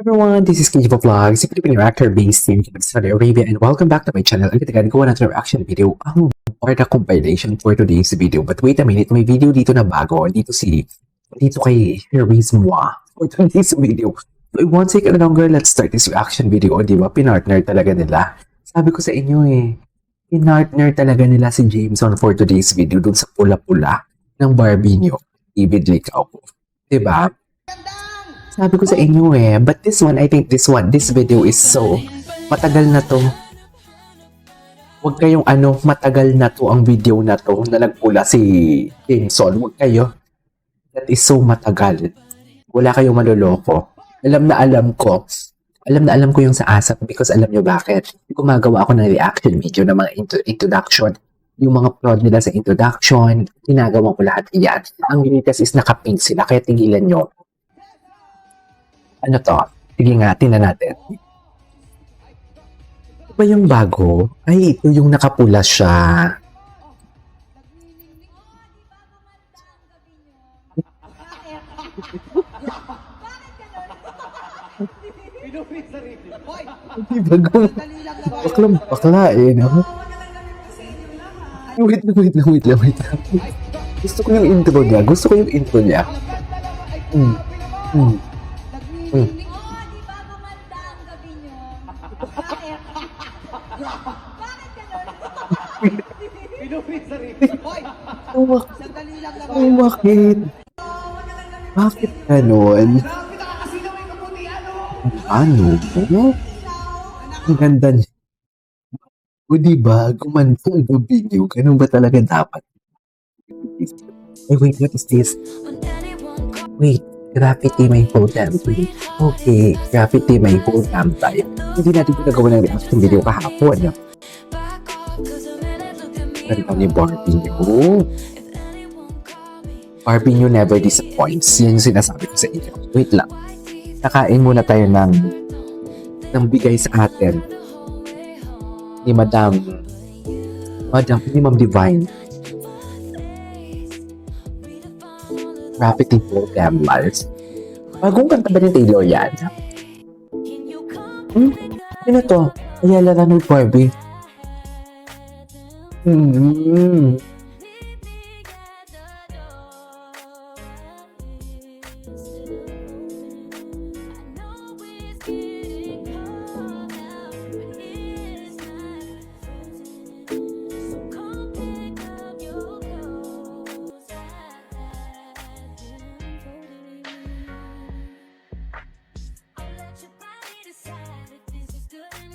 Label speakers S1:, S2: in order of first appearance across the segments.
S1: Everyone, this is KJ Vlogs, a Filipino actor based in Saudi Arabia, and welcome back to my channel. Ang gawa natin ng reaction video, ang Barda compilation for today's video. But wait a minute, may video dito na bago, dito kay Hermes Moi for today's video. So, it won't take any longer, let's start this reaction video. O diba, pinartner talaga nila. Sabi ko sa inyo pinartner talaga nila si Jameson for today's video dun sa pula-pula ng Barbie nyo, David Licao. Diba? Sabi ko sa inyo but this one, I think this video is so, matagal na to. Huwag kayong matagal na to ang video na to na nagpula si Jameson. Huwag kayo. That is so matagal. Wala kayong maloloko. Alam na alam ko yung sa ASAP because alam nyo bakit. Gumagawa ako ng reaction video ng mga introduction. Yung mga prod nila sa introduction, ginagawa ko lahat iyan. Ang unitas is nakapink sila, kaya tigilan nyo. Ano to? Sige nga, tingnan natin. Ito ba yung bago? Ay, ito yung nakapula siya. Hindi bago. Bakla no? Wait lang. Gusto ko yung intro niya. Bakit? Bakit ganon? Ano? Ang ganda niya. O diba, gumantong gabi niyo. Ganun ba talaga dapat? Ay, wait, what is this? Wait, graffiti may whole damn time. Okay, graffiti may whole damn time. Hindi natin pinagawa ng reaction video kahapon. Ganda ni Barbie niyo. Barbie niyo never disappoints. Yan yung sinasabi ko sa inyo. Wait lang. Nakain muna tayo ng bigay sa atin ni Ma'am Divine. Graffiti Program Mars. Bagong kanta ba ni Taylor yan? Ano to? Ayala na ng Barbie.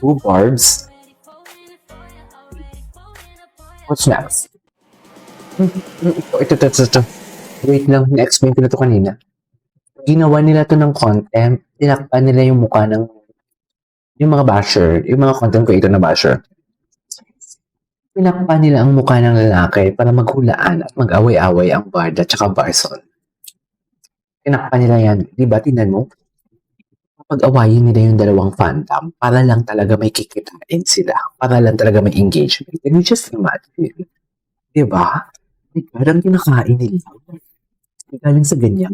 S1: Two barbs. What's next? Ito. Wait lang, na-explain ko na ito kanina. Ginawa nila to ng content. Tinakpan nila yung mukha ng yung mga basher. Yung mga content creator na basher. Tinakpan nila ang mukha ng lalaki para maghulaan at mag-away-away ang Bard at saka Barson. Tinakpan nila yan. Diba? Tingnan mo? Pag-awayin nila yung dalawang fandom para lang talaga may kikitain sila. Para lang talaga may engagement. Can you just imagine? Diba? Parang kinakain nila. Galing sa ganyan.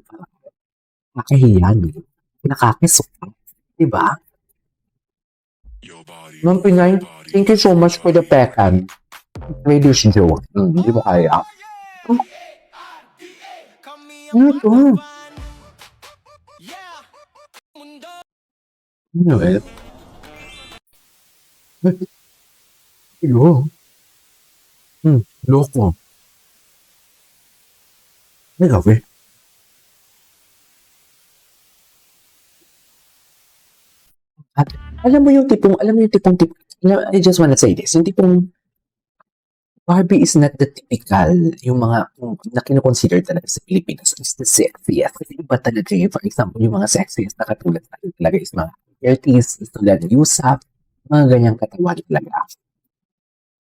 S1: Nakahiyan. Nakakisok. Diba? Ma'am Pinay, thank you so much for the pecan. Radio show. Di ba kaya? Ano to? Ano Hello? Loko. Grabe. At alam mo yung tipong, I just wanna say this, yung tipong Barbie is not the typical, yung mga na kinoconsider talaga sa Pilipinas is the sexiest. Kasi iba talaga yung, for example, yung mga sexiest na katulad talaga is mga 30s, tulad ng Yusuf, mga ganyang katawan talaga.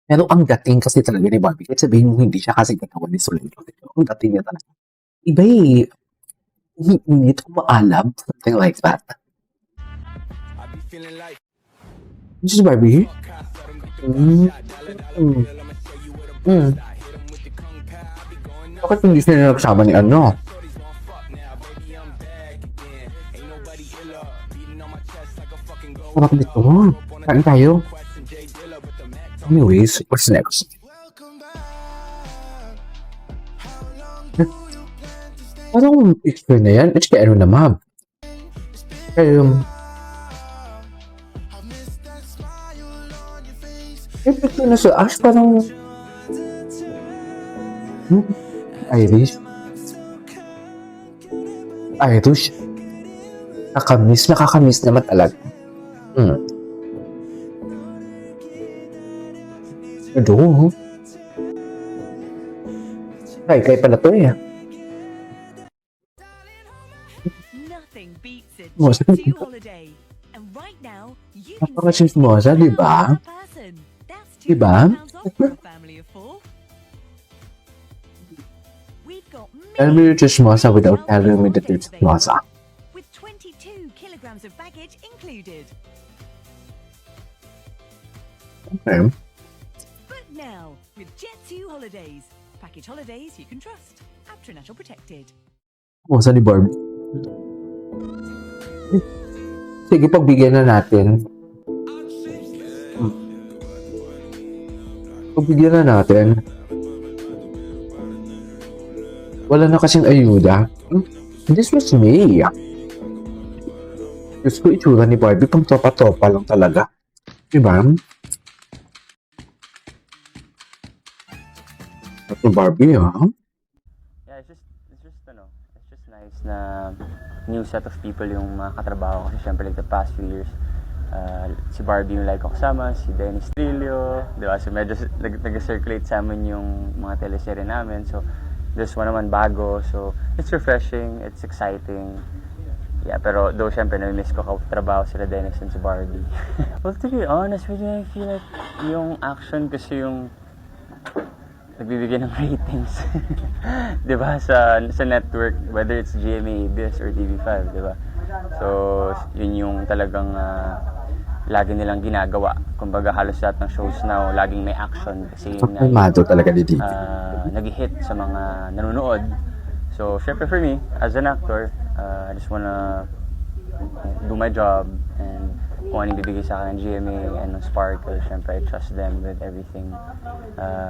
S1: Pero ang dating kasi talaga ni Barbie, kahit sabihin mo hindi siya kasi katawan ni Solenyo. Ang dating niya talaga. Iba umiinit, umaalab, something like that. This is Barbie? Bakit hindi sila nagsama ni ano? Sarap nito. Kain tayo. Anyways, what's next? Parang picture na yan. At saka ano na, ma'am? Picture na sa Ash, parang Irish. Irish. Nakakamiss naman talaga. Ado. Kay pala to eh.
S2: Nothing beats a
S1: Mosa.
S2: Jet2 holiday. And right now, you can
S1: Napaka-chismosa, di ba?
S2: per person. That's
S1: Diba?
S2: £200 off for a family of 4. We've got
S1: Tell me you're chismosa without telling me that you're chismosa.
S2: with 22 kilograms of baggage included.
S1: Okay.
S2: Book now with Jet2 holidays. Package holidays you can trust. Aptrinatal protected.
S1: Chismosa ni Barbie. Sige, pagbigyan na natin. Pagbigyan na natin. Wala na kasing ayuda. This was me. Diyos ko, itsura ni Barbie pang topa-topa lang talaga. Diba? Ito Barbie, ha?
S3: Yeah, it's just nice na new set of people yung mga katrabaho ko kasi syempre like the past few years si Barbie yung like ko kasama, si Dennis Trillo, di ba? So medyo nag-circulate sa amin yung mga teleserye namin. So this one naman bago. So it's refreshing, it's exciting. Yeah, pero though syempre na-miss ko katrabaho sila Dennis and si Barbie. Well, to be honest with you, I feel like yung action kasi yung nagbibigay ng ratings. 'Di ba sa network, whether it's GMA, ABS or TV5, 'di ba? So yun yung talagang lagi nilang ginagawa. Kumbaga halos lahat ng shows now laging may action kasi yun
S1: Pagmamado talaga ni Didi.
S3: nag-hit sa mga nanonood. So syempre for me as an actor, I just wanna do my job, and kung anong bibigay sa akin ng GMA and ng Sparkle, syempre I trust them with everything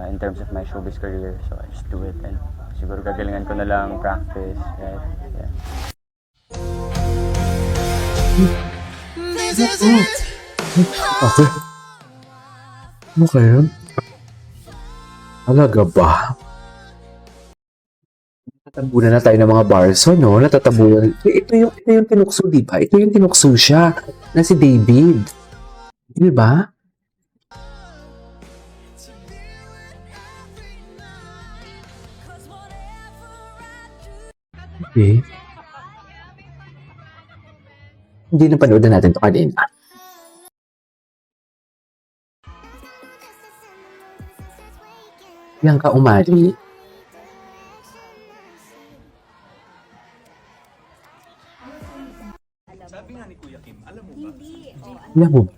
S3: in terms of my showbiz career. So I just do it, and siguro gagalingan ko na lang, practice, right? Yeah.
S1: Okay. Okay. Talaga ba? Natatabunan na tayo ng mga barso, no? Natatabunan. Ito yung tinukso, di ba? Ito yung tinukso siya na si David. Di ba? Okay. Hindi na panoodan natin ito kanina. Yang ka umali. Alam mo ba?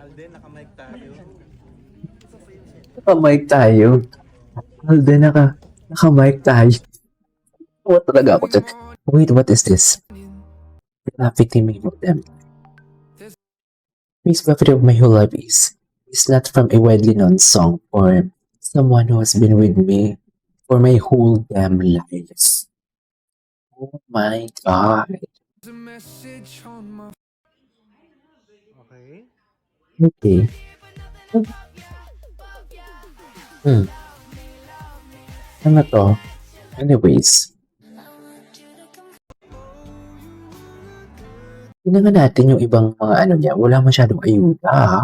S4: Alden, naka-mic tayo.
S1: Naka-mic tayo. Alden, naka-mic tayo. What talaga ako dyan? Wait, what is this? Victim of them. Please, Buffet of My Whole Life is not from a widely known song or someone who has been with me for my whole damn life. Oh my God.
S4: Okay.
S1: Okay. Ano to? Anyways. Tingnan natin yung ibang mga ano niya. Wala masyadong ayuda.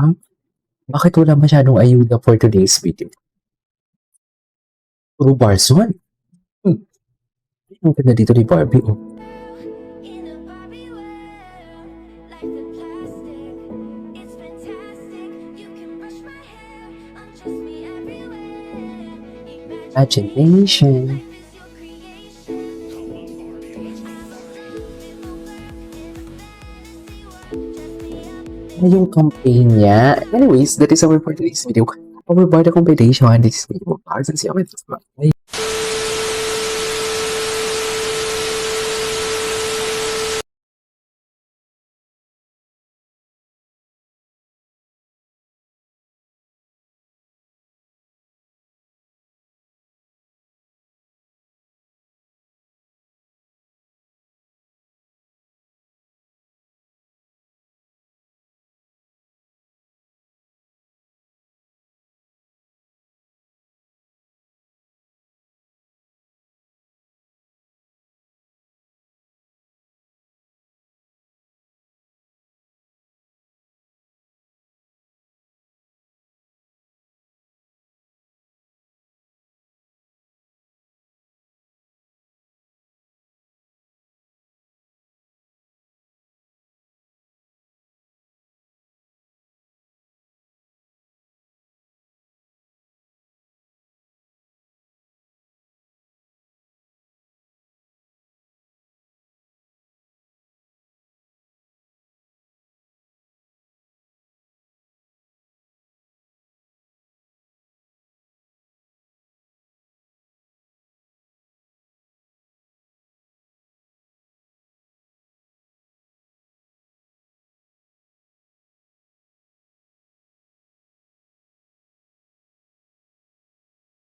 S1: Bakit wala masyadong ayuda for today's video? Puro Barson. Ang ganda dito ni Barbie. Oh. Imagination. na yung campaign niya. Anyways, that is our for today's video. Our Barda compilation. This is me, Bars, and see you on my next vlog. Bye.